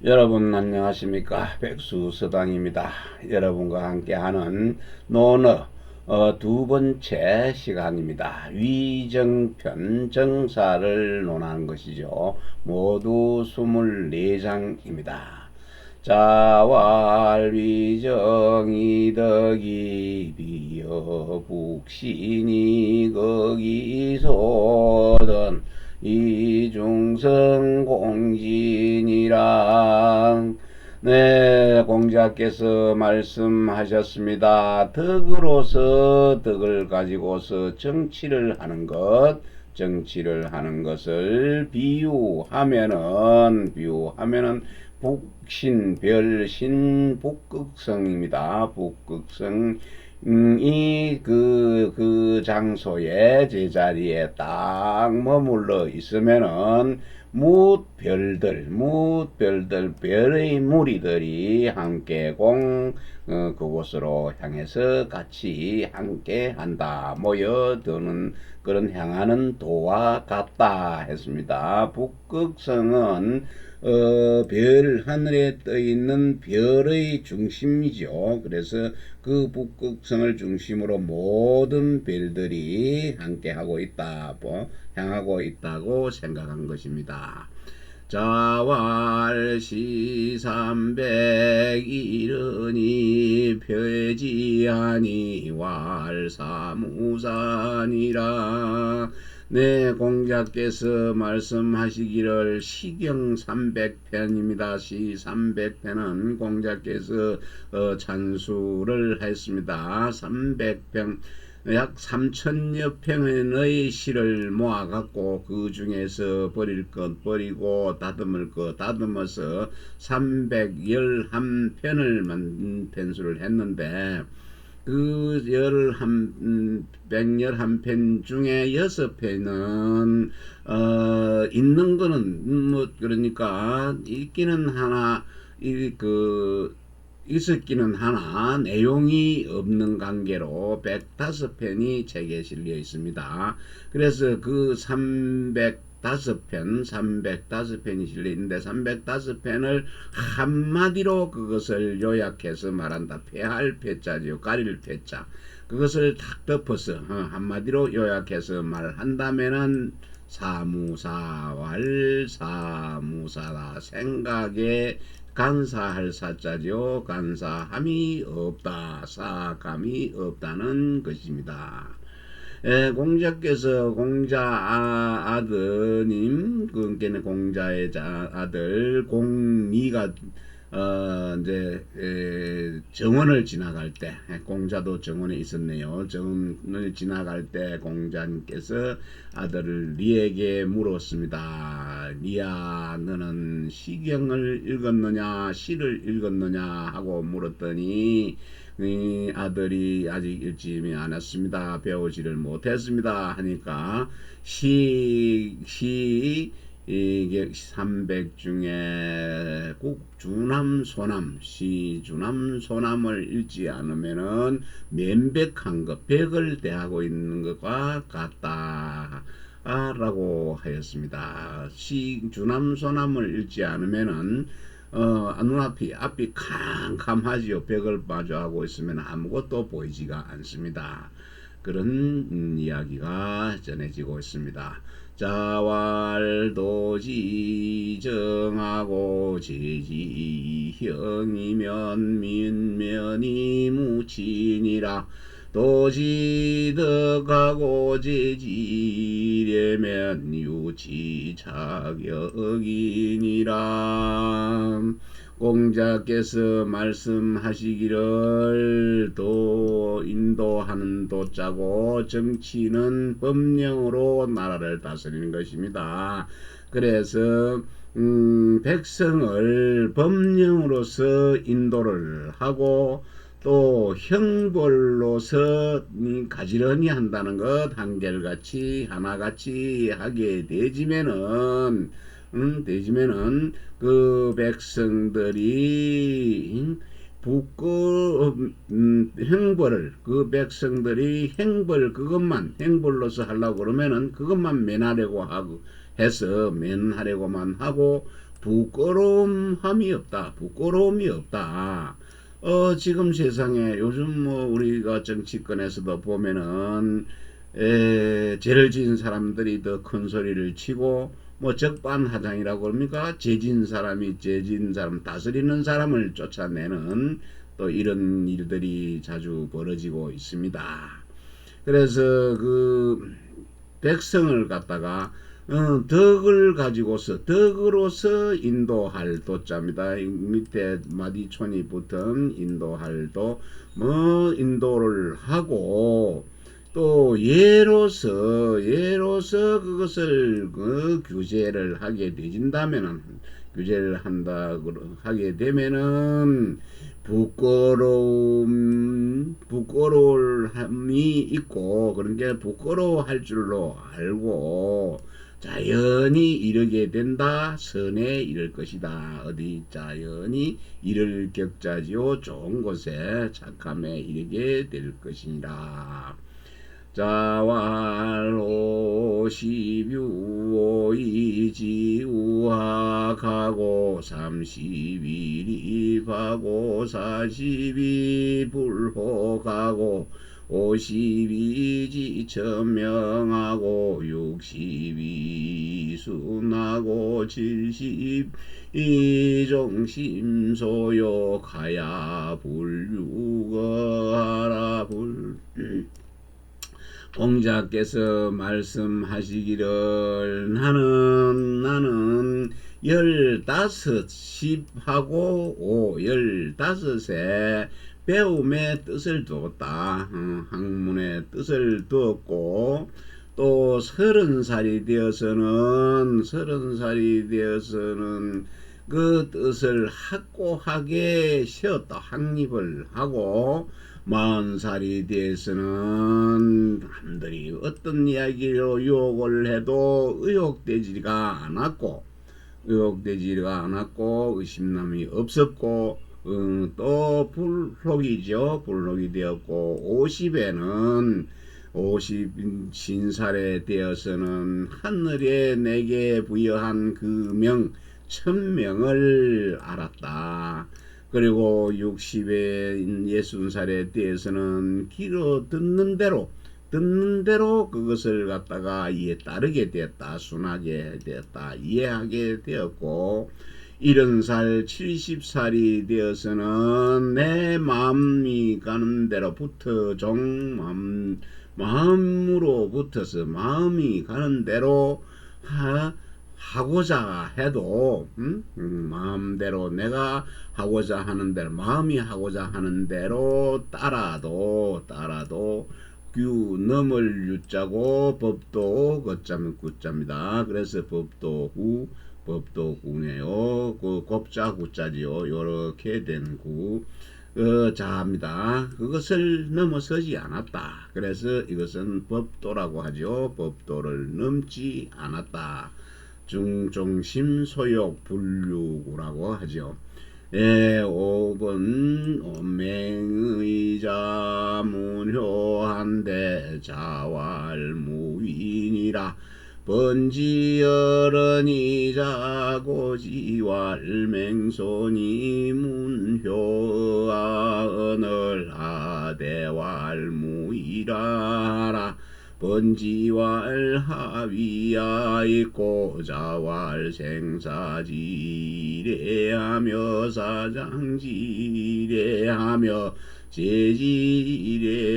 여러분 안녕하십니까? 백수서당입니다. 여러분과 함께하는 논어 두 번째 시간입니다. 위정편 정사를 논하는 것이죠. 모두 24장입니다. 자왈위정이 덕이 비어 북신이 거기서던 이중성 공진이라. 네, 공자께서 말씀하셨습니다. 덕으로서 덕을 가지고서 정치를 하는 것을 비유하면은 북신, 별신, 북극성입니다. 북극성 그 장소에 제자리에 딱 머물러 있으면은 별의 무리들이 함께 그곳으로 향해서 같이 함께 한다. 모여드는 그런 향하는 도와 같다 했습니다. 북극성은 하늘에 떠 있는 별의 중심이죠. 그래서 그 북극성을 중심으로 모든 별들이 함께 향하고 있다고 생각한 것입니다. 자왈시삼백이르니 표지하니 왈사무산이라. 네, 공자께서 말씀하시기를 시경 300편입니다. 시 300편은 공자께서 찬수를 했습니다. 300편 약 3천여 편의 시를 모아갖고 그 중에서 버릴 것 버리고 다듬을 것 다듬어서 311편을 편수를 했는데 그 111편 중에 6편은 있는 거는 그러니까 있기는 하나 있었기는 하나 내용이 없는 관계로 105편이 책에 실려 있습니다. 그래서 그 305편이 실려 있는데 305편을 한마디로 그것을 요약해서 말한다. 폐할 폐자죠. 가릴 폐자. 그것을 탁 덮어서 한마디로 요약해서 말한다면은 사무사다. 생각에 간사할 사자죠. 간사함이 없다. 사감이 없다는 것입니다. 공자께서 아드님, 그께는 공자의 아들 공미가 정원을 지나갈 때, 공자도 정원에 있었네요. 정원을 지나갈 때 공자님께서 아들을 리에게 물었습니다. 리야, 너는 시경을 읽었느냐, 시를 읽었느냐 하고 물었더니 아들이 아직 읽지 않았습니다. 배우지를 못했습니다. 하니까 이게 300 중에 시주남 소남을 읽지 않으면은 면백한 것, 백을 대하고 있는 것과 같다. 라고 하였습니다. 시주남 소남을 읽지 않으면은 앞이 캄캄하지요. 벽을 마주하고 있으면 아무것도 보이지가 않습니다. 그런 이야기가 전해지고 있습니다. 자왈도지 정하고 제지형이면 민면이 무친이라. 도지덕하고 제지려면 유치자격이니라. 공자께서 말씀하시기를 인도하는 도자고 정치는 법령으로 나라를 다스리는 것입니다. 그래서 백성을 법령으로서 인도를 하고 또 형벌로서 가지런히 한다는 것, 한결같이 하나같이 하게 되지면은 그 백성들이 형벌을 그 백성들이 형벌로서 하려고 그러면은 그것만 면하려고 하고 해서 면하려고만 하고 부끄러움함이 없다. 부끄러움이 없다. 지금 세상에 요즘 뭐 우리가 정치권에서도 보면은 죄를 지은 사람들이 더 큰 소리를 치고 뭐 적반하장이라고 합니까? 죄진 사람이 죄진 사람 다스리는 사람을 쫓아내는 또 이런 일들이 자주 벌어지고 있습니다. 그래서 그 백성을 갖다가 덕을 가지고서 덕으로서 인도할 도자입니다. 밑에 마디촌이 붙은 인도할 도, 뭐 인도를 하고 또 예로서 그것을 규제를 하게 되진다면은 규제를 한다 하게 되면은 부끄러움이 있고 그런 게 부끄러워할 줄로 알고 자연히 이르게 된다. 선에 이를 것이다. 어디 자연히 이를 격자지요. 좋은 곳에 착함에 이르게 될 것이니라. 자왈 52오 이지우학하고 30이 하고 40이 불혹하고 50이 지천명하고 60이 순하고 70이 종심소욕하야 불유거하라 공자께서 말씀하시기를 나는 15하고 15에 배움의 뜻을 두었다. 학문의 뜻을 두었고 또 30살이 되어서는 그 뜻을 확고하게 세웠다. 확립을 하고 40살이 되어서는 남들이 어떤 이야기로 유혹을 해도 의혹되지가 않았고 의심남이 없었고 또 불혹이 되었고 50에는 50신살에 되어서는 하늘에 내게 부여한 그 천명을 알았다. 그리고 60에 60살에 대해서는 귀로 듣는 대로 그것을 갖다가 따르게 되었다. 순하게 되었다. 이해하게 되었고 70살 70살이 되어서는 내 마음이 가는 대로 마음으로 붙어서 마음이 가는 대로 하고자 해도 마음대로 내가 하고자 하는 대로 마음이 하고자 하는 대로 따라도 넘을 유자고 법도 굿자입니다. 그래서 법도구네요. 그 곱자 구자지요. 요렇게 된 구. 자입니다. 그것을 넘어서지 않았다. 그래서 이것은 법도라고 하죠. 법도를 넘지 않았다. 중종심 소욕 불류구라고 하죠. 5번 맹의자 문효한데 자왈무인이라 번지어른이자 고지왈맹손이 문효아 언을하대왈무이라라 번지왈 하위야 있고 자왈 생사지례하며 사장지례하며 제지례니라.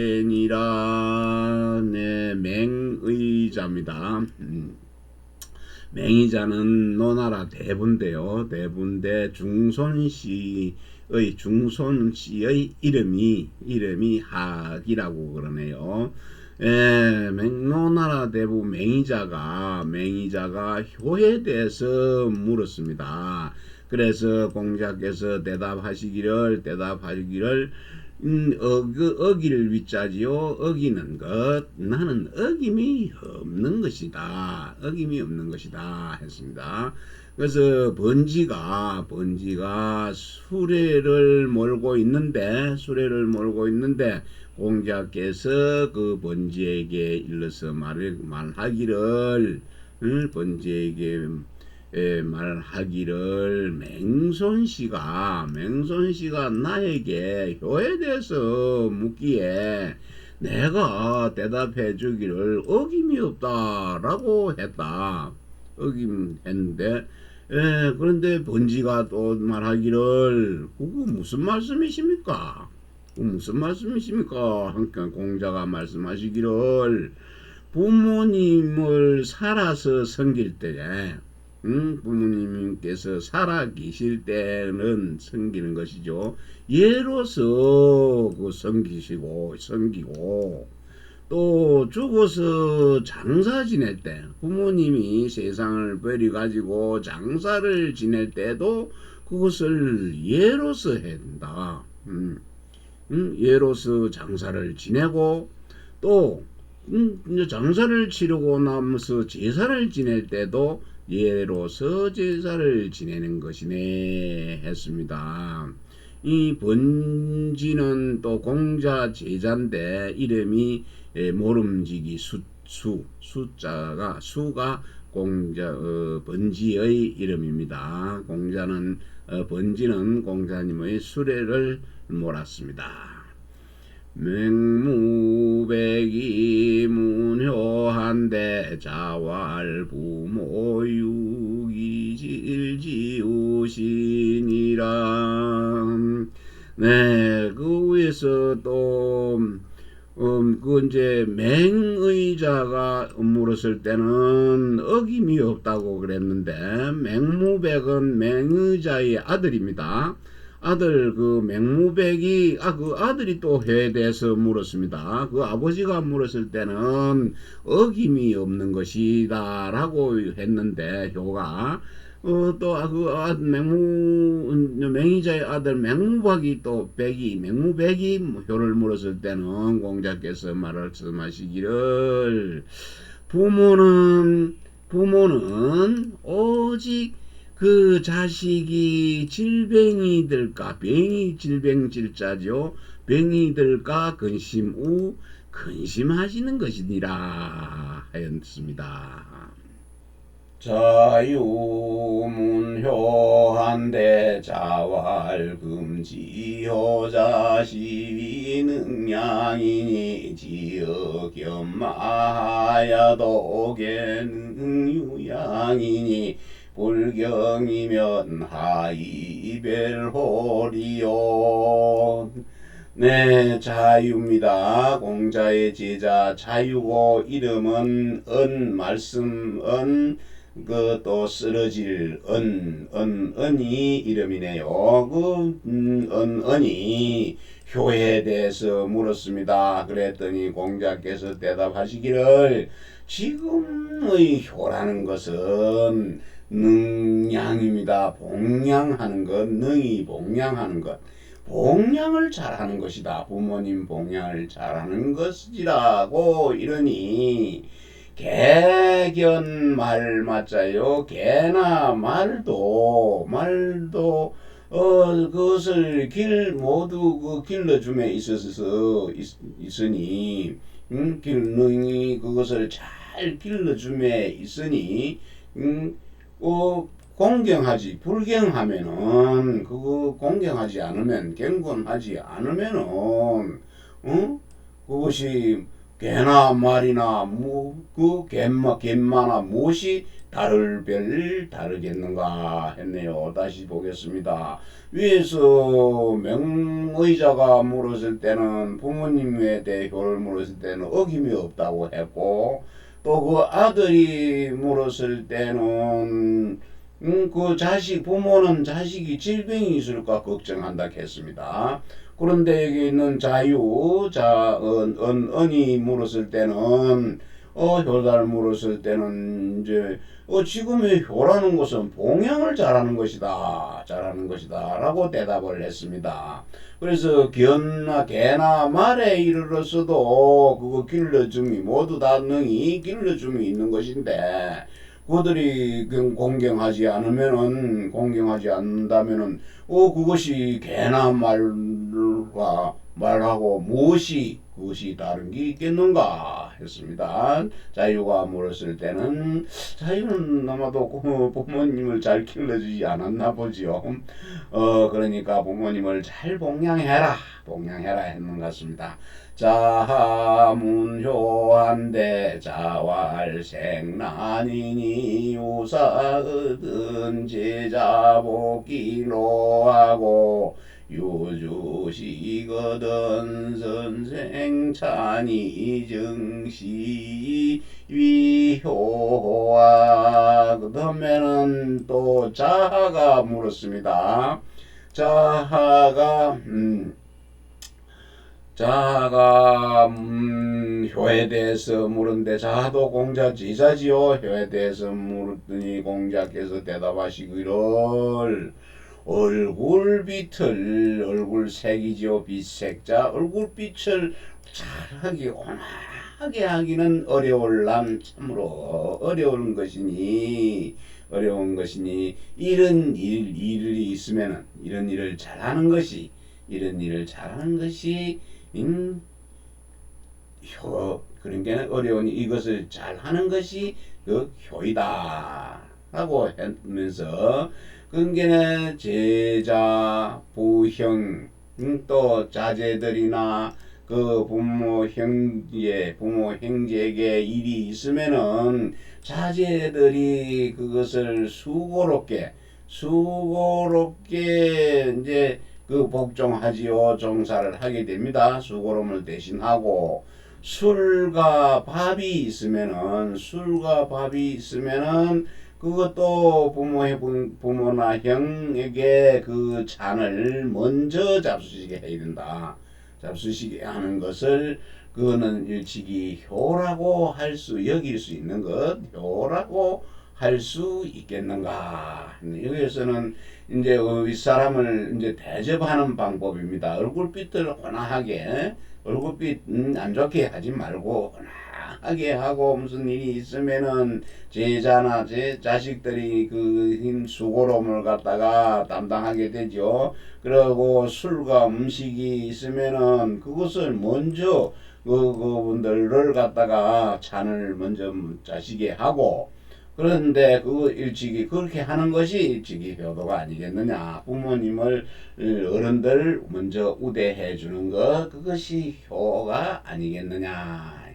네, 맹의자입니다. 맹의자는 노나라 대부인데요. 대부인데 중손씨의 이름이 학이라고 그러네요. 노나라 대부 맹의자가 효에 대해서 물었습니다. 그래서 공자께서 대답하시기를 어기를 위자지요. 어기는 것 나는 어김이 없는 것이다 했습니다. 그래서 번지가 수레를 몰고 있는데 공자께서 그 번지에게 일러서 말하기를 번지에게 말하기를 맹손씨가 나에게 효에 대해서 묻기에 내가 대답해 주기를 어김이 없다라고 했다. 어김했는데 그런데 번지가 또 말하기를 그거 무슨 말씀이십니까? 무슨 말씀이십니까? 한편 공자가 말씀하시기를 부모님을 살아서 섬길 때에 부모님께서 살아 계실 때는 섬기는 것이죠. 예로서 그 섬기고 또 죽어서 장사 지낼 때 부모님이 세상을 버려가지고 장사를 지낼 때도 그것을 예로서 한다. 예로서 장사를 지내고 또 이제 장사를 치르고 나면서 제사를 지낼 때도 예로서 제사를 지내는 것이네 했습니다. 이 번지는 또 공자 제자인데 이름이 모름지기 수가 공자 번지의 이름입니다. 공자는 번지는 공자님의 수레를 몰았습니다. 맹무백이 문효한데 자왈부모 유기질지우시니라. 네, 그 위에서 또 그 이제 맹의자가 물었을 때는 어김이 없다고 그랬는데 맹무백은 맹의자의 아들입니다. 아들 그 맹무백이 그 아들이 또 효에 대해서 물었습니다. 그 아버지가 물었을 때는 어김이 없는 것이다라고 했는데 효가 또 그 맹의자의 아들 맹무백이 효를 물었을 때는 공자께서 말씀하시기를 부모는 오직 그 자식이 질병이 들까 질병질자죠. 병이 들까 근심하시는 것이니라 하였습니다. 자유문효한데 자활금지효자시위 능량이니 지역연마하야도 계능유양이니 불경이면 하이별호리요. 네, 자유입니다. 공자의 제자 자유고 이름은 말씀 그 또 쓰러질 은이 이름이네요. 그 은이 효에 대해서 물었습니다. 그랬더니 공자께서 대답하시기를 지금의 효라는 것은 능량입니다. 봉양하는 것, 능이 봉양하는 것, 봉양을 잘하는 것이다. 부모님 봉양을 잘하는 것이라고 이러니 개견 말 맞자요. 개나 말도 그것을 모두 그 길러줌에 있으니 능이 그것을 잘 길러줌에 있으니 공경하지 불경하면은 그거 공경하지 않으면 경건하지 않으면은 그것이 개나 말이나 그 갯마나 무엇이 다르겠는가 했네요. 다시 보겠습니다. 위에서 맹의자가 물었을 때는 부모님에 대해 효를 물었을 때는 어김이 없다고 했고 또 그 아들이 물었을 때는 그 부모는 자식이 질병이 있을까 걱정한다 했습니다. 그런데 여기 있는 은이 물었을 때는 효자를 물었을 때는 이제 지금의 효라는 것은 봉양을 잘하는 것이다 라고 대답을 했습니다. 그래서 개나 말에 이르러서도 그거 길러줌이 모두 다 능히 길러줌이 있는 것인데 그들이 공경하지 않는다면은 그것이 개나 말하고 무엇이 그것이 다른 게 있겠는가 했습니다. 자유가 물었을 때는 자유는 아마도 부모님을 잘 길러주지 않았나 보지요. 그러니까 부모님을 잘 봉양해라 했는 것 같습니다. 자문효한대 자활생난이니 유사든 제자복기로하고 유주시거든 선생 찬이 증시 위효와 그 다음에는 또 자하가 물었습니다. 자하가 효에 대해서 물은데 자도 공자 지자지요. 효에 대해서 물었더니 공자께서 대답하시기를 얼굴빛을 얼굴색이지요. 빛색자 얼굴빛을 잘하기 온화하게 하기는 어려울람 참으로 어려운 것이니 이런 일이 있으면은 이런 일을 잘하는 것이 효 그러니까 어려운 이것을 잘하는 것이 그 효이다 하고 하면서 그러니까 제자 부형 또 자제들이나 그 부모 형제에게 일이 있으면은 자제들이 그것을 수고롭게 이제 그 복종하지요. 종사를 하게 됩니다. 수고로움을 대신하고 술과 밥이 있으면은 그것도 부모나 형에게 그 잔을 먼저 잡수시게 해야 된다. 잡수시게 하는 것을 그거는 일찍이 효라고 여길 수 있는 것, 효라고 할 수 있겠는가? 여기에서는 이제 윗사람을 이제 대접하는 방법입니다. 얼굴빛을 온화하게, 얼굴빛 안 좋게 하지 말고 온화하게 하고 무슨 일이 있으면은 제자나 제 자식들이 그 수고로움을 갖다가 담당하게 되죠. 그리고 술과 음식이 있으면은 그것을 먼저 그분들을 갖다가 잔을 먼저 자시게 하고 그런데 그 일찍이 그렇게 하는 것이 일찍이 효도가 아니겠느냐. 부모님을 어른들 먼저 우대해 주는 것 그것이 효가 아니겠느냐.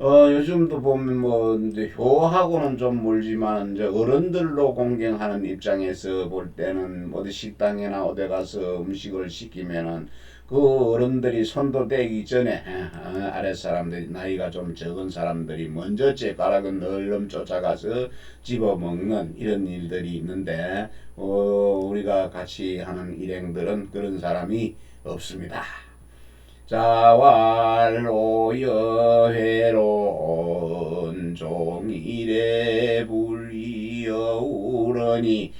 요즘도 보면 뭐 이제 효하고는 좀 멀지만 이제 어른들로 공경하는 입장에서 볼 때는 어디 식당이나 어디 가서 음식을 시키면은 그 어른들이 손도 대기 전에 아랫사람들이 나이가 좀 적은 사람들이 먼저 젓가락은 얼른 쫓아가서 집어먹는 이런 일들이 있는데 우리가 같이 하는 일행들은 그런 사람이 없습니다. 자활로 여회로 온종일에 불리어 우러니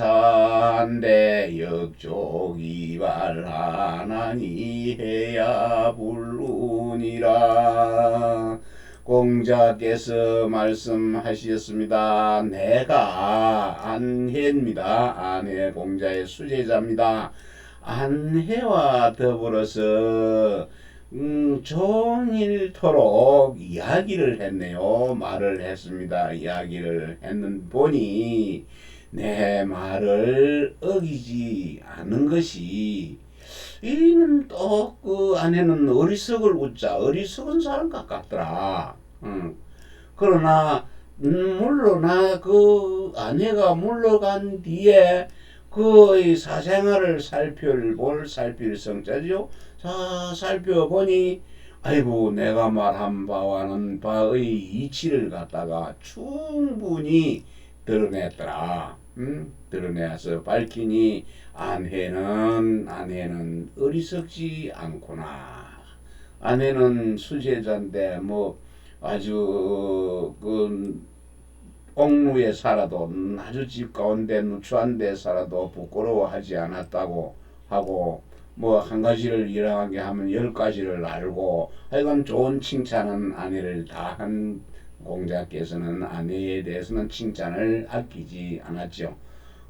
대의생기사한데 역족이발하나니 해야 불루니라. 공자께서 말씀하셨습니다. 내가 안해입니다. 안해 공자의 수제자입니다. 안해와 더불어서 종일토록 이야기를 했네요. 말을 했습니다. 이야기를 했는 보니 내 말을 어기지 않은 것이 이는 또 그 안에는 어리석은 사람 같더라. 그러나 물러나 그 아내가 물러간 뒤에 그의 사생활을 살필 성자죠. 살펴보니 아이고 내가 말한 바와는 바의 이치를 갖다가 충분히 드러냈더라. 드러내서 밝히니 아내는 어리석지 않구나. 아내는 수제자인데 뭐 아주 그 옥루에 살아도 아주 집 가운데 누추한 데 살아도 부끄러워하지 않았다고 하고 뭐 한 가지를 일하게 하면 10가지를 알고 하여간 좋은 칭찬은 아내를 다 한 공자께서는 아내에 대해서는 칭찬을 아끼지 않았죠.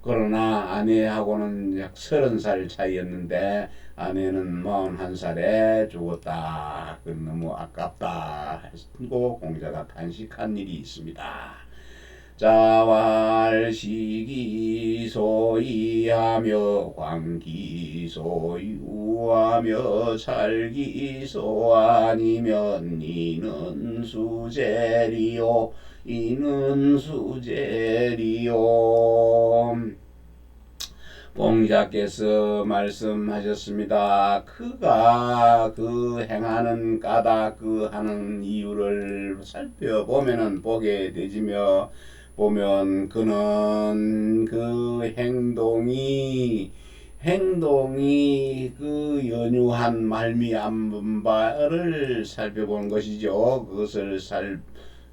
그러나 아내하고는 약 30살 차이였는데 아내는 41살에 죽었다. 그 너무 아깝다. 하고 공자가 탄식한 일이 있습니다. 자왈시기소이하며 광기소유하며 찰기소 아니면 이는 수제리요 이는 수제리요. 공자께서 말씀하셨습니다. 그가 그 행하는 까닭 그 하는 이유를 살펴보면은 보게 되지며 보면 그는 그 행동이 그 연유한 말미암은 바를 살펴보는 것이죠. 그것을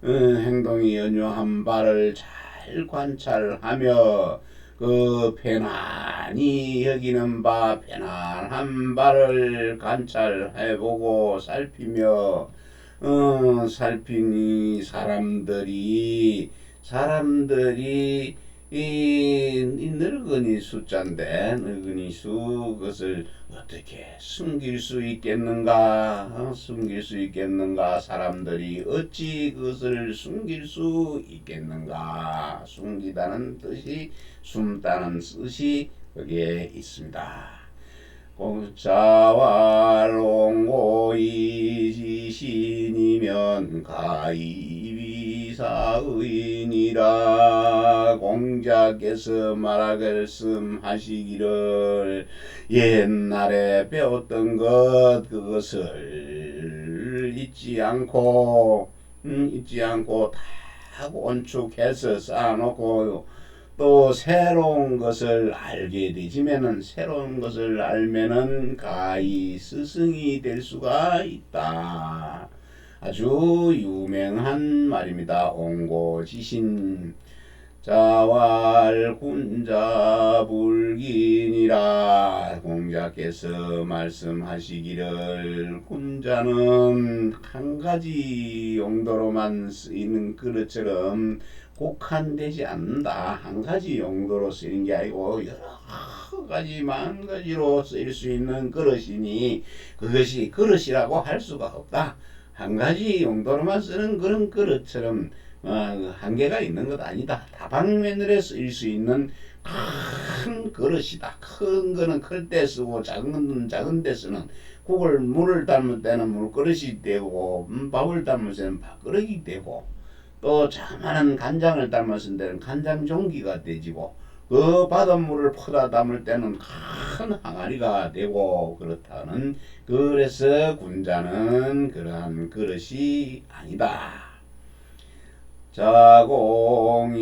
행동이 연유한 바를 잘 관찰하며 그 편안히 여기는 바 편안한 바를 관찰해보고 살피며 살피니 사람들이 이 늙은이 숫자인데 늙은이 수 그것을 어떻게 숨길 수 있겠는가? 숨길 수 있겠는가? 사람들이 어찌 그것을 숨길 수 있겠는가? 숨기다는 뜻이 숨다는 뜻이 거기에 있습니다. 자왈옹고이 지신이면 가이비사의니라. 공자께서 말씀하시기를 옛날에 배웠던 그것을 잊지 않고 다 온축해서 쌓아놓고 또 새로운 것을 알게 되지면은 새로운 것을 알면은 가히 스승이 될 수가 있다. 아주 유명한 말입니다. 옹고지신 자왈군자불긴이라. 공자께서 말씀하시기를 군자는 한 가지 용도로만 쓰이는 그릇처럼 국한되지 않는다. 한 가지 용도로 쓰이는 게 아니고 여러 가지 만 가지로 쓰일 수 있는 그릇이니 그것이 그릇이라고 할 수가 없다. 한 가지 용도로만 쓰는 그런 그릇처럼 한계가 있는 것 아니다. 다방면으로 쓰일 수 있는 큰 그릇이다. 큰 거는 클 때 쓰고 작은 거는 작은 데 쓰는 물을 담을 때는 물그릇이 되고 밥을 담을 때는 밥그릇이 되고 또 자만한 간장을 담았을 때는 간장 종기가 되지고 그 바닷물을 퍼다 담을 때는 큰 항아리가 되고 그렇다는 그래서 군자는 그러한 그릇이 아니다. 자공이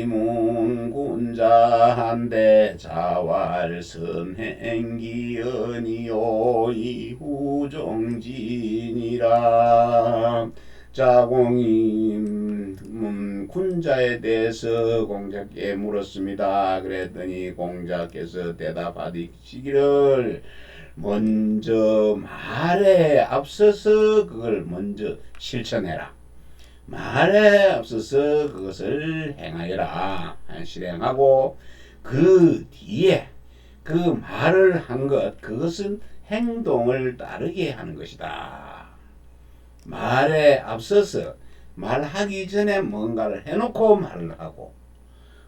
문군자한데 자왈선행기연이요 이후종진이라. 자공이 군자에 대해서 공자께 물었습니다. 그랬더니 공자께서 대답하시기를 먼저 말에 앞서서 그걸 먼저 실천해라. 말에 앞서서 그것을 행하여라. 실행하고 그 뒤에 그 말을 한 것 그것은 행동을 따르게 하는 것이다. 말에 앞서서 말하기 전에 뭔가를 해놓고 말을 하고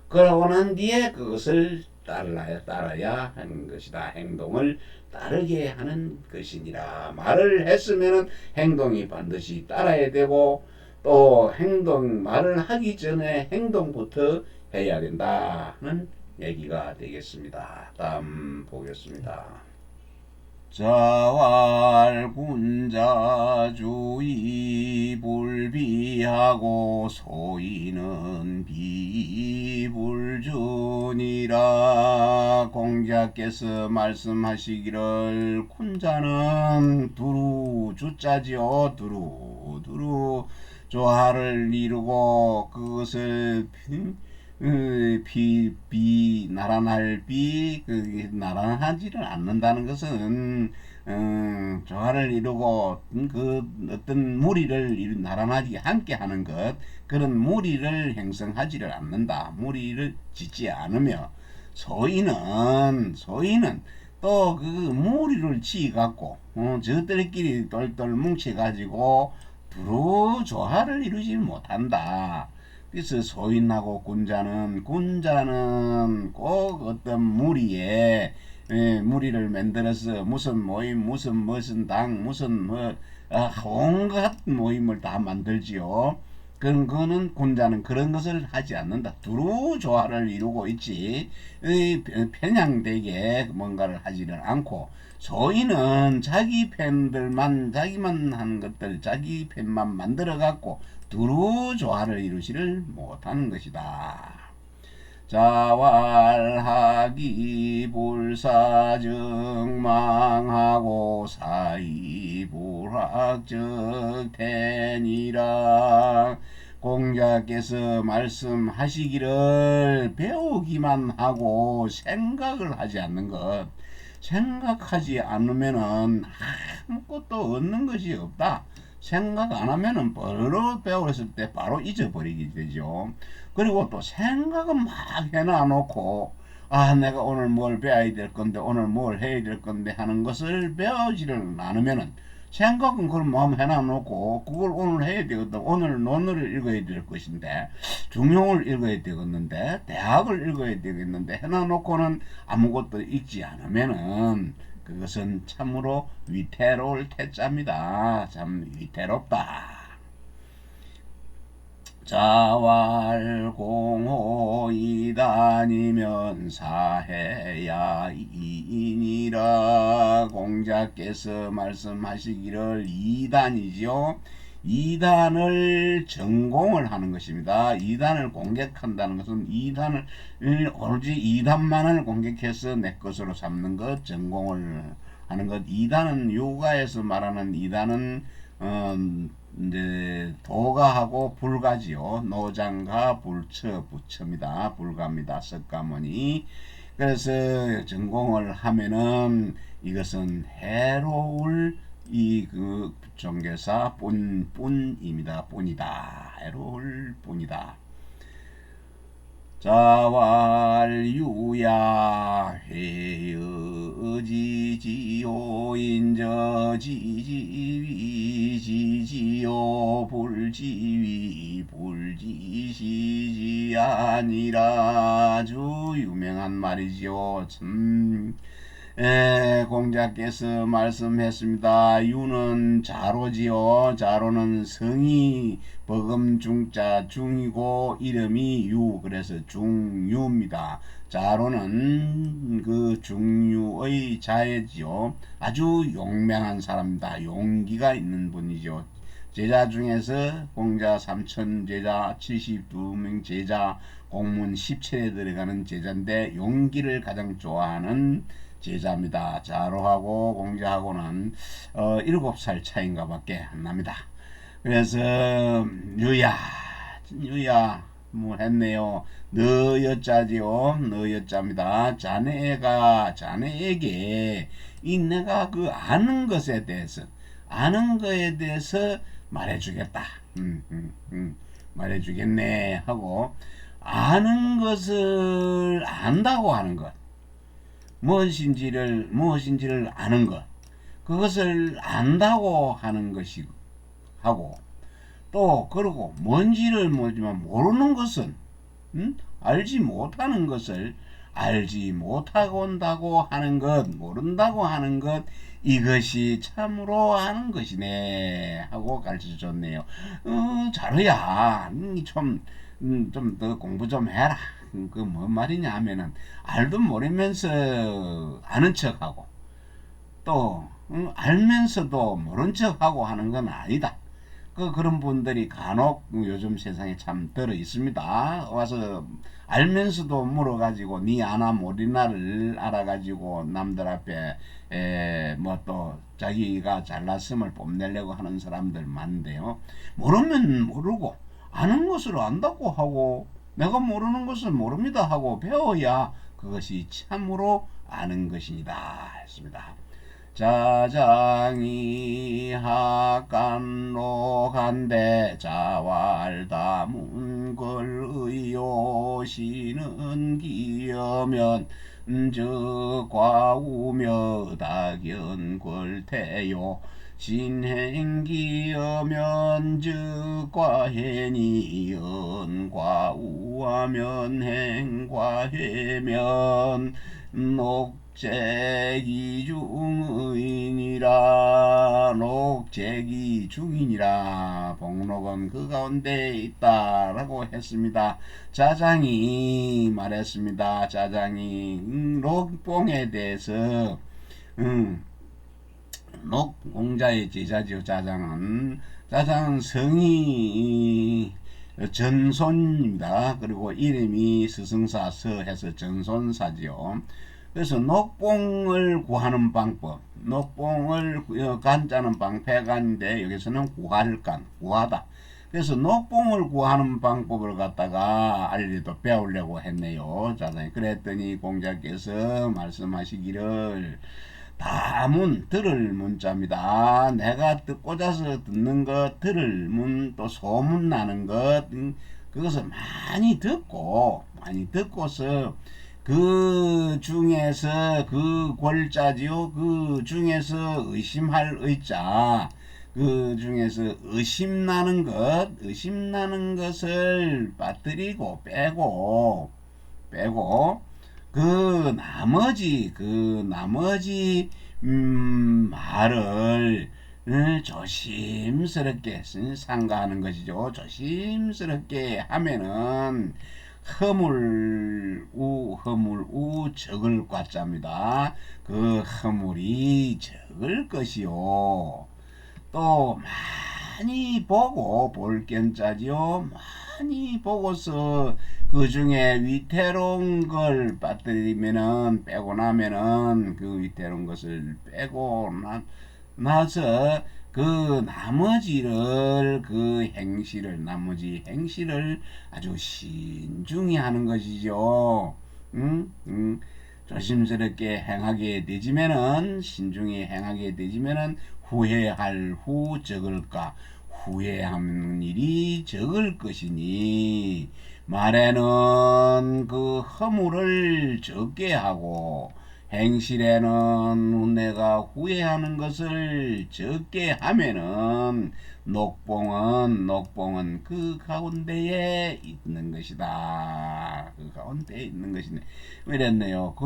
그러고 난 뒤에 그것을 따라야 하는 것이다. 행동을 따르게 하는 것이니라. 말을 했으면 행동이 반드시 따라야 되고 또 말을 하기 전에 행동부터 해야 된다는 얘기가 되겠습니다. 다음 보겠습니다. 자왈군자주의 불비하고 소인은 비불준이라. 공자께서 말씀하시기를 군자는 두루 주자지요. 두루 조화를 이루고 그것을 나란하지를 않는다는 것은 조화를 이루고 그 어떤 무리를 나란하지 않게 하는 것 그런 무리를 형성하지를 않는다. 무리를 짓지 않으며 소인은 또 그 무리를 지어 갖고 저들끼리 똘똘 뭉쳐 가지고 두루 조화를 이루지 못한다. 그래서 소인하고 군자는 꼭 어떤 무리에 무리를 만들어서 무슨 모임, 무슨 당, 온갖 모임을 다 만들지요. 그런 거는 군자는 그런 것을 하지 않는다. 두루 조화를 이루고 있지 편향되게 뭔가를 하지는 않고, 소인은 자기 팬들만 자기만 하는 것들 자기 팬만 만들어 갖고 두루 조화를 이루지를 못하는 것이다. 자왈하기 불사증망하고 사이불학적되니라. 공자께서 말씀하시기를 배우기만 하고 생각을 하지 않는 것, 생각하지 않으면은 아무것도 얻는 것이 없다. 생각 안 하면은 바로 배웠을 때 바로 잊어버리게 되죠. 그리고 또 생각은 막 해놔놓고 내가 오늘 뭘 배워야 될 건데 오늘 뭘 해야 될 건데 하는 것을 배우지를 않으면은, 생각은 그런 마음 해놔놓고 그걸 오늘 해야 되거든. 오늘 논어를 읽어야 될 것인데 중용을 읽어야 되겠는데 대학을 읽어야 되겠는데 해놔놓고는 아무것도 읽지 않으면은 그것은 참으로 위태로울 태자입니다. 참 위태롭다. 자왈공호 이단이면 사해야 이인이라. 공자께서 말씀하시기를 이단이죠. 이단을 전공을 하는 것입니다. 이단을 공격한다는 것은 이단을 오로지 이단만을 공격해서 내 것으로 삼는 것, 전공을 하는 것. 이단은 요가에서 말하는 이단은 이제 도가하고 불가지요. 노장가 부처입니다. 불가입니다. 석가모니. 그래서 전공을 하면은 이것은 해로울 그 종교사 뿐입니다. 뿐이다. 해로울 뿐이다. 자왈유야 회의지지요 인저지지위지지요 불지시지 아니라. 아주 유명한 말이지요. 참 공자께서 말씀했습니다. 유는 자로지요. 자로는 성이 버금중자 중이고 이름이 유, 그래서 중유입니다. 자로는 그 중유의 자예지요. 아주 용맹한 사람입니다. 용기가 있는 분이죠. 제자 중에서 공자 3천 제자 72명 제자 공문 17에 들어가는 제자인데 용기를 가장 좋아하는 제자입니다. 자로하고 공자하고는 7살 차이인가 밖에 안 납니다. 그래서 유야 뭐 했네요. 너 여자지요. 너 여자입니다. 자네에게 이 내가 그 아는 것에 대해서 말해주겠다. 말해주겠네 하고, 아는 것을 안다고 하는 것, 무엇인지를 아는 것, 그것을 안다고 하는 것이 하고, 또 그러고 뭔지를 모르는 것은 알지 못하는 것을 알지 못하고 온다고 하는 것, 모른다고 하는 것, 이것이 참으로 아는 것이네 하고 가르쳐 줬네요. 자루야, 좀 더 공부 좀 해라. 그 뭔 말이냐 하면은, 알도 모르면서 아는 척하고 또 알면서도 모른 척하고 하는 건 아니다. 그런 분들이 간혹 요즘 세상에 참 들어 있습니다. 와서 알면서도 물어가지고 니 아나 모르나를 알아가지고 남들 앞에 뭐 또 자기가 잘났음을 뽐내려고 하는 사람들 많은데요. 모르면 모르고 아는 것을 안다고 하고, 내가 모르는 것을 모릅니다 하고 배워야 그것이 참으로 아는 것입니다 했습니다. 자장이 학간로 간대 자왈 다문 걸의요시는 기여면 저 과우며 다견 걸태요 신행기여면 저 과해니 연과우하면 행과해면 녹재기 중의니라 녹재기 중이니라 복록은 그 가운데 있다라고 했습니다. 자장이 말했습니다. 자장이 녹봉에 대해서 녹공자의 제자지요. 자장은 성이 전손입니다. 그리고 이름이 스승사서 해서 전손사지요. 그래서 녹봉을 구하는 방법, 녹봉을 간자는 방패간인데 여기서는 구할간, 구하다. 그래서 녹봉을 구하는 방법을 갖다가 배우려고 했네요. 자장이 그랬더니 공자께서 말씀하시기를 다문 들을 문자입니다. 내가 꽂아서 듣는 것, 들을 문, 또 소문 나는 것, 그것을 많이 듣고서 그 중에서 그 골자지요. 그 중에서 의심할 의자, 그 중에서 의심나는 것을 빠뜨리고 빼고 그 나머지 말을 조심스럽게 상가하는 것이죠. 조심스럽게 하면은 허물우 적을 과자입니다. 그 허물이 적을 것이요. 또 많이 보고 볼견자지요. 많이 보고서 그 중에 위태로운 걸 빠뜨리면은 빼고 나면은 그 위태로운 것을 빼고 나서 그 나머지 행실을 아주 신중히 하는 것이죠. 조심스럽게 행하게 되지면은 신중히 행하게 되지면은 후회할 후 적을까 후회하는 일이 적을 것이니 말에는 그 허물을 적게 하고 행실에는 내가 후회하는 것을 적게 하면은 녹봉은 그 가운데에 있는 것이다. 그 가운데에 있는 것이네. 이랬네요. 그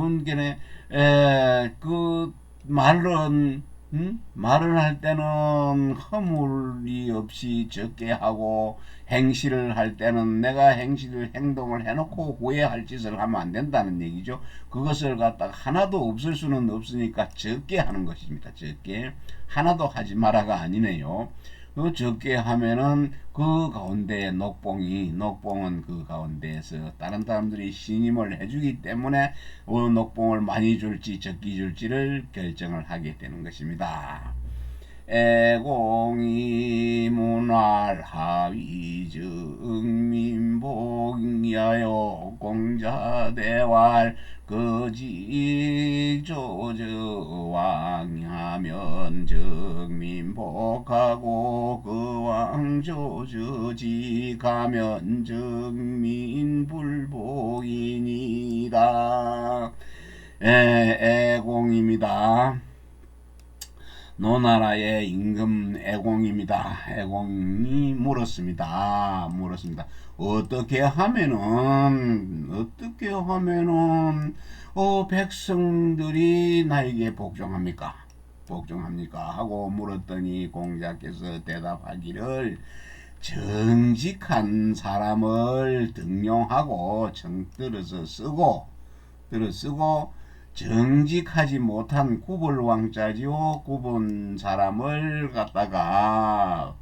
말을 할 때는 허물이 없이 적게 하고 행실을 할 때는 내가 행동을 해놓고 후회할 짓을 하면 안 된다는 얘기죠. 그것을 갖다가 하나도 없을 수는 없으니까 적게 하는 것입니다. 적게 하나도 하지 마라가 아니네요. 그 적게 하면은 그 가운데 녹봉은 그 가운데에서 다른 사람들이 신임을 해주기 때문에 녹봉을 많이 줄지 적게 줄지를 결정을 하게 되는 것입니다. 애공이 문활 하위증민복야여 공자대활 거직 조저왕하면 정민복하고 그왕조저지 가면 정민불복이니라. 애공입니다. 노나라의 임금 애공입니다. 애공이 물었습니다. 어떻게 하면은 백성들이 나에게 복종합니까 하고 물었더니 공자께서 대답하기를 정직한 사람을 등용하고 들어서 쓰고 정직하지 못한 구벌왕자지요. 구분 사람을 갖다가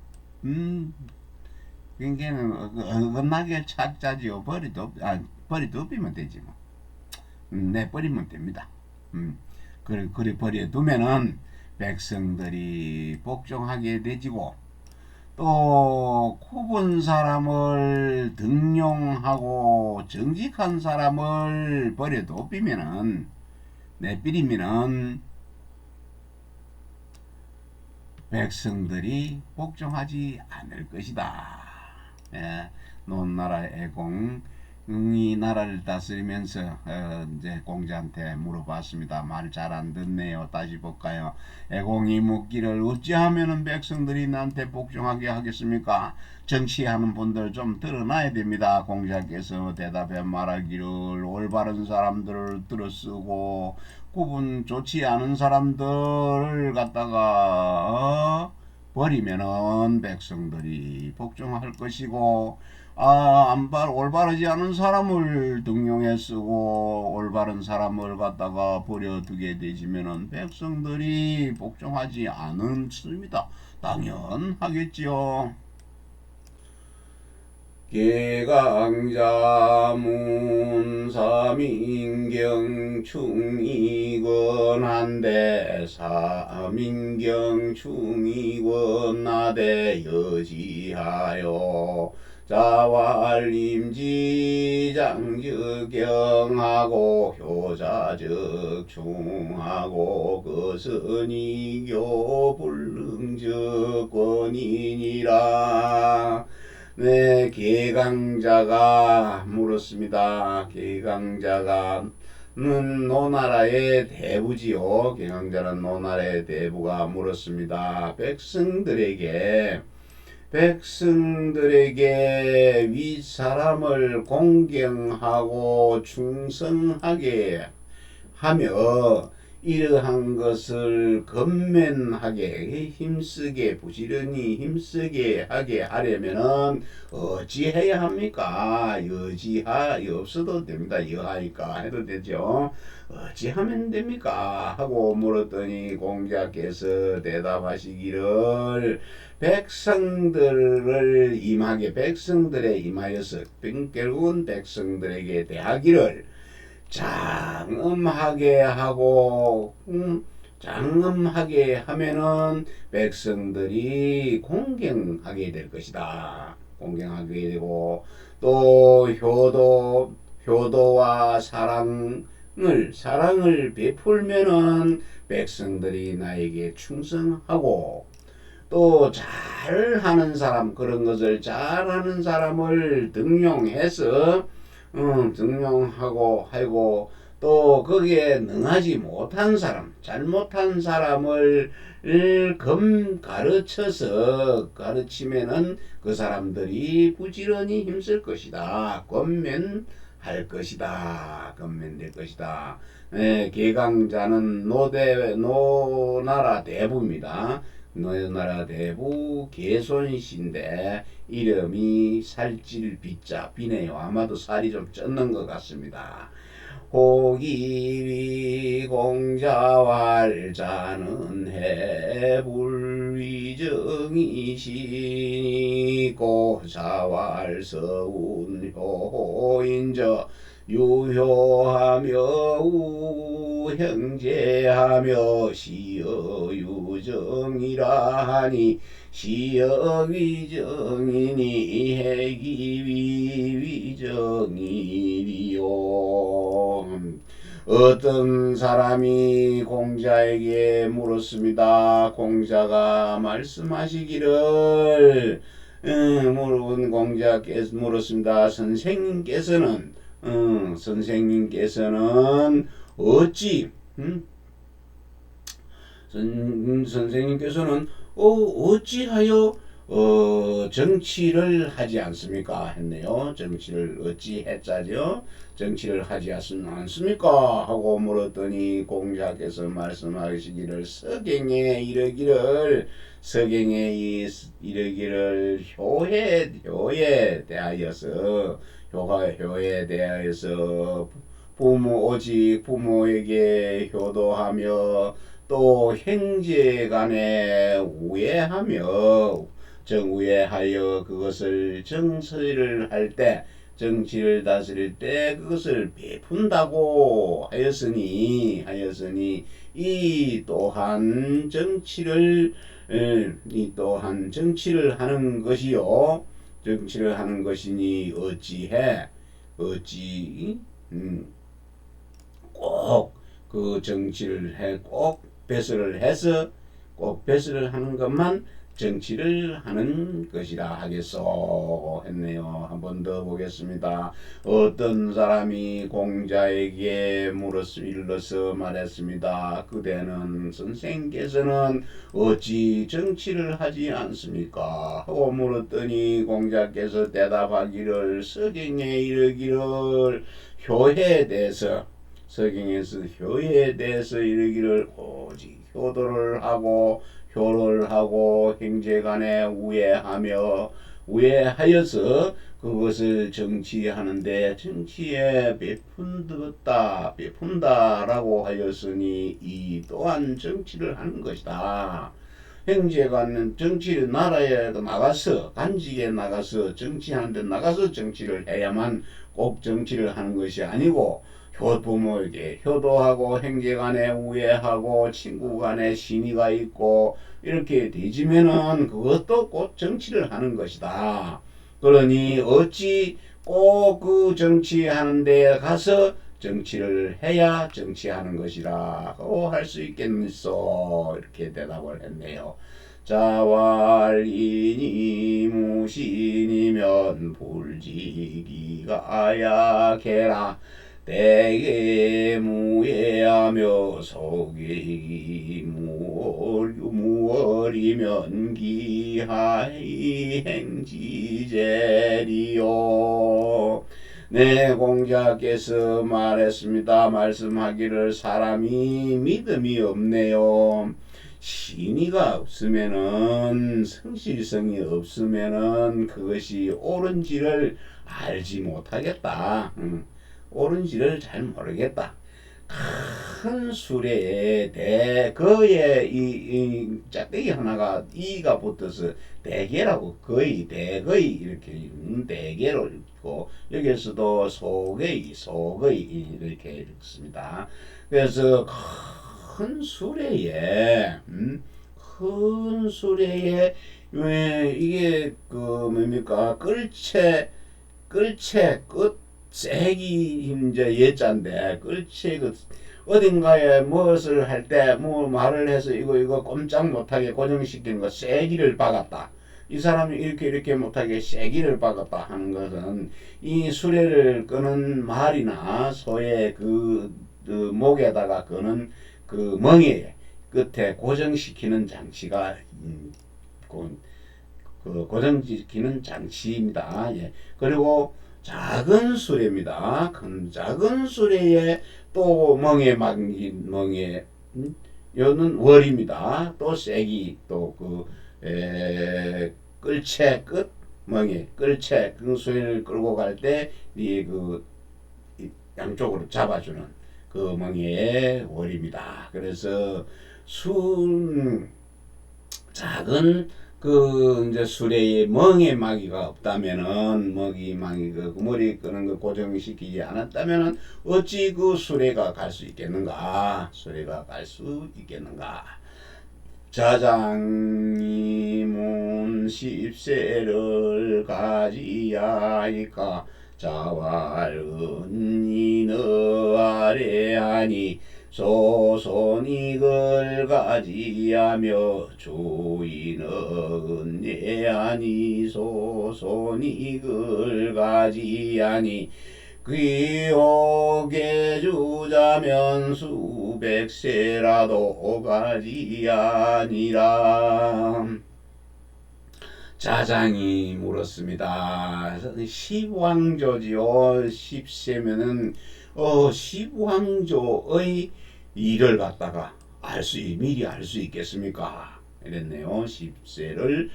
굉장히 어긋나게 찾자지요. 버리두면 되지 뭐. 내버리면 됩니다. 그래 버려두면은 백성들이 복종하게 되지고 또 구분 사람을 등용하고 정직한 사람을 버려두면은 내버리면은 백성들이 복종하지 않을 것이다. 예, 논나라 애공이 나라를 다스리면서 이제 공자한테 물어봤습니다. 말 잘 안 듣네요. 다시 볼까요? 애공이 묻기를 어찌하면은 백성들이 나한테 복종하게 하겠습니까? 정치하는 분들 좀 드러나야 됩니다. 공자께서 대답해 말하기를 올바른 사람들을 들어쓰고 구분 좋지 않은 사람들을 갖다가 버리면은 백성들이 복종할 것이고 올바르지 않은 사람을 등용해 쓰고 올바른 사람을 갖다가 버려두게 되지면은 백성들이 복종하지 않습니다. 당연하겠지요. 개강자 문사민경 충이건한데 사민경 충이건나대 여지하여 자왈임지장적경하고 효자적 충하고 거선이교 불능적 권인이라. 네, 개강자가 물었습니다. 개강자가 노나라의 대부지요. 개강자는 노나라의 대부가 물었습니다. 백성들에게 윗사람을 공경하고 충성하게 하며 이러한 것을 건면하게 힘쓰게 부지런히 힘쓰게 하게 하려면은 어찌해야 합니까? 여지하 없어도 됩니다. 여하니까 해도 되죠. 어찌하면 됩니까? 하고 물었더니 공자께서 대답하시기를 백성들을 백성들에 임하여서 결국은 백성들에게 대하기를 장엄하게 하고 장엄하게 하면은 백성들이 공경하게 될 것이다. 공경하게 되고 또 효도와 사랑을 베풀면은 백성들이 나에게 충성하고 또 잘하는 사람 그런 것을 잘하는 사람을 등용해서 등용하고 하고 또 거기에 능하지 못한 사람 잘못한 사람을 가르치면은 그 사람들이 부지런히 힘쓸 것이다. 건면될 것이다. 네, 개강자는 노나라 대부입니다. 노나라 대부 개손씨인데 이름이 살찔 비자 비네요. 아마도 살이 좀 쪘는 것 같습니다. 호기위 공자왈자는 해불위정이시니 고자왈서운효인저 유효하며 우형제하며 시여유정이라 하니 시여위정이니 해기위정이리요. 어떤 사람이 공자에게 물었습니다. 공자가 말씀하시기를 물은 공자께서 물었습니다. 선생님께서는 어찌 선생님께서는 어찌하여 정치를 하지 않습니까? 했네요. 정치를 어찌 했자죠? 정치를 하지 않습니까? 하고 물었더니 공자께서 말씀하시기를 서경에 이르기를 효에 대하여서 효에 대하여서 오직 부모에게 효도하며 또 형제간에 우애하여 그것을 정치를 다스릴 때 그것을 베푼다고 하였으니 이 또한 정치를 하는 것이요. 정치를 하는 것이니 꼭 그 정치를 꼭 배설을 해서 꼭 벼슬을 하는 것만 정치를 하는 것이라 하겠소 했네요. 한 번 더 보겠습니다. 어떤 사람이 공자에게 일러서 말했습니다. 그대는 선생께서는 어찌 정치를 하지 않습니까? 하고 물었더니 공자께서 대답하기를 서경에 이르기를 효에 대해서 서경에서 효에 대해서 이르기를 오직 효도를 하고 효를 하고 형제간에 우애하여서 그것을 정치하는데 정치에 베푼다라고 하였으니 이 또한 정치를 하는 것이다. 형제간은 정치를 나라에 나가서 간직에 나가서 정치하는 데 나가서 정치를 해야만 꼭 정치를 하는 것이 아니고 부모에게 효도하고 형제간에 우애하고 친구간에 신의가 있고 이렇게 되지면은 그것도 꼭 정치를 하는 것이다. 그러니 어찌 꼭 그 정치하는 데 가서 정치를 해야 정치하는 것이라고 할 수 있겠소. 이렇게 대답을 했네요. 자왈이니 무신이면 불지기가 야케라 대개 무예하며 속이 무얼이면 기하이 행지제리요. 네, 공자께서 말씀하기를 사람이 믿음이 없네요. 신의가 없으면은 성실성이 없으면은 그것이 옳은지를 알지 못하겠다. 옳은지를 잘 모르겠다. 큰 수레에 대거에 이 짝대기 하나가 이가 붙어서 대개라고 거의 대거의 이렇게 대개로 읽고 여기서도 속의 이렇게 읽습니다. 그래서 큰 수레에 왜 이게 그 뭡니까 끌채 끝 색이 이제 예자인데 끌채 그 어딘가에 무엇을 할 때 뭐 말을 해서 이거 꼼짝 못하게 고정시키는 거 쐐기를 박았다. 이 사람이 이렇게 못하게 쐐기를 박았다 하는 것은 이 수레를 끄는 말이나 소의 그 목에다가 끄는 그 멍에 끝에 고정시키는 장치가 그 고정시키는 장치입니다. 예. 그리고 작은 수레입니다. 작은 수레에 또 멍에 막힌 요는 월입니다. 또 쐐기 또 끌채 끝 멍에 끌채 그 수레를 끌고 갈 때 이 양쪽으로 잡아주는 그 멍에의 월입니다. 그래서 작은 이제 수레에 멍에 마귀가 없다면은 그 머리 끄는 거 고정시키지 않았다면은 어찌 그 수레가 갈 수 있겠는가? 자장이문 십세를 가지야이까 자왈은이너 아래하니 소손이글 가지하며 주인은 내하니 소손이글 가지하니 귀옥에 주자면 수백세라도 가지하니라. 자장이 물었습니다. 십왕조지요. 십세면은 십왕조의 일을 갖다가 미리 알 수 있겠습니까? 이랬네요. 십세를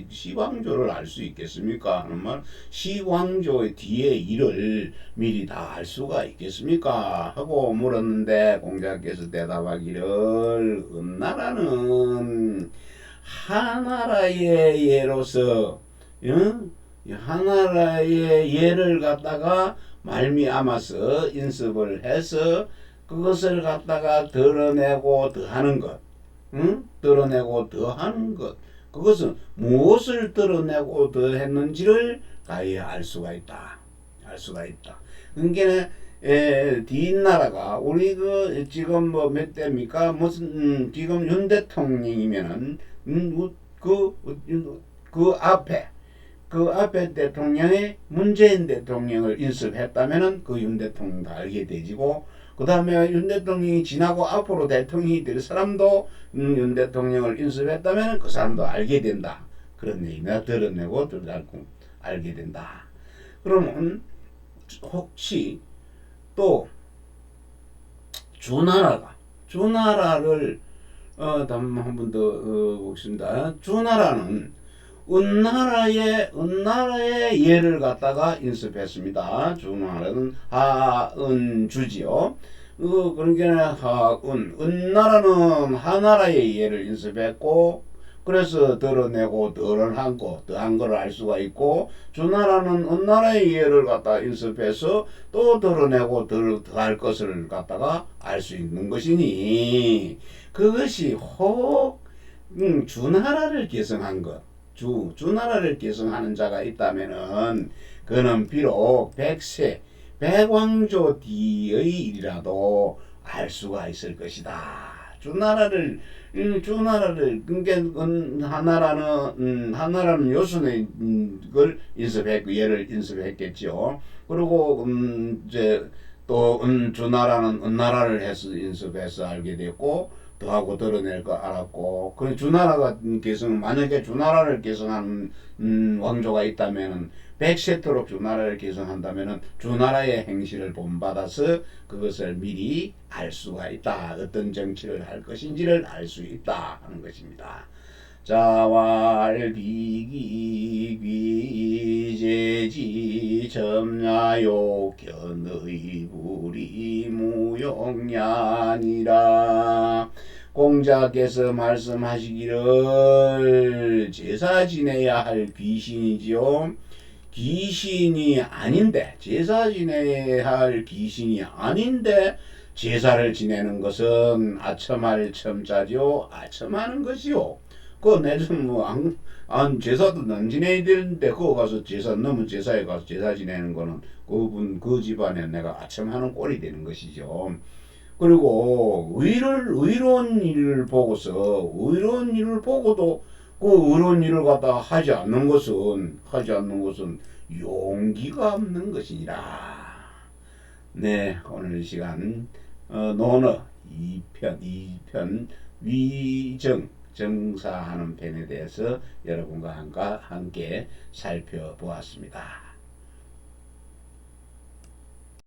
십왕조를 알 수 있겠습니까? 하는 말, 십왕조의 뒤에 일을 미리 다 알 수가 있겠습니까? 하고 물었는데 공자께서 대답하기를 은나라는 하나라의 예로서 하나라의 예를 갖다가 말미암아서 인습을 해서 그것을 갖다가 드러내고 더하는 것, 드러내고 더하는 것, 그것은 무엇을 드러내고 더했는지를 가히 알 수가 있다. 그러니까 뒷나라가 우리 그 지금 뭐 몇 대입니까? 무슨 지금 윤 대통령이면은 그, 그 앞에 그 앞에 대통령이 문재인 대통령을 인습했다면은 그 윤 대통령도 알게 되지고 그 다음에 윤 대통령이 지나고 앞으로 대통령이 될 사람도 윤 대통령을 인습했다면 그 사람도 알게 된다. 그런 얘기나 드러내고 알게 된다. 그러면 혹시 또 주나라를 한 번 더 보겠습니다. 주나라는 은나라의 예를 갖다가 인습했습니다. 주나라는 하은주지요. 그러니까 은나라는 하나라의 예를 인습했고 그래서 드러내고 더한 거를 알 수가 있고 주나라는 은나라의 예를 갖다 인습해서 또 드러내고 더할 것을 갖다가 알 수 있는 것이니 그것이 혹 주나라를 계승한 것 주나라를 계승하는 자가 있다면은 그는 비록 백왕조 뒤의 일이라도 알 수가 있을 것이다. 주나라를 그러니까 하나라는 요순의 걸 인습했고 예를 인습했겠죠. 그리고 이제 또 주나라는 은나라를 해서 인습해서 알게 됐고 더하고 드러낼 거 알았고 그 주나라가 만약에 주나라를 계승한 왕조가 있다면은 100세토록 주나라를 계승한다면은 주나라의 행실을 본받아서 그것을 미리 알 수가 있다. 어떤 정치를 할 것인지를 알 수 있다 하는 것입니다. 자왈비기 귀제지 점야욕 견의 불이 무용냐니라. 공자께서 말씀하시기를 제사 지내야 할 귀신이지요. 귀신이 아닌데 제사 지내야 할 귀신이 아닌데 제사를 지내는 것은 아첨할 첨자죠. 아첨하는 것이요. 그 내좀 안 제사도 넌 지내야 되는데 그거 가서 제사 너무 제사에 가서 제사 지내는 거는 그 집안에 내가 아첨하는 꼴이 되는 것이죠. 그리고 의로운 일을 보고도 그 의로운 일을 갖다가 하지 않는 것은 용기가 없는 것이니라. 네, 오늘 시간 논어 2편 위정 정사하는 편에 대해서 여러분과 함께 살펴보았습니다.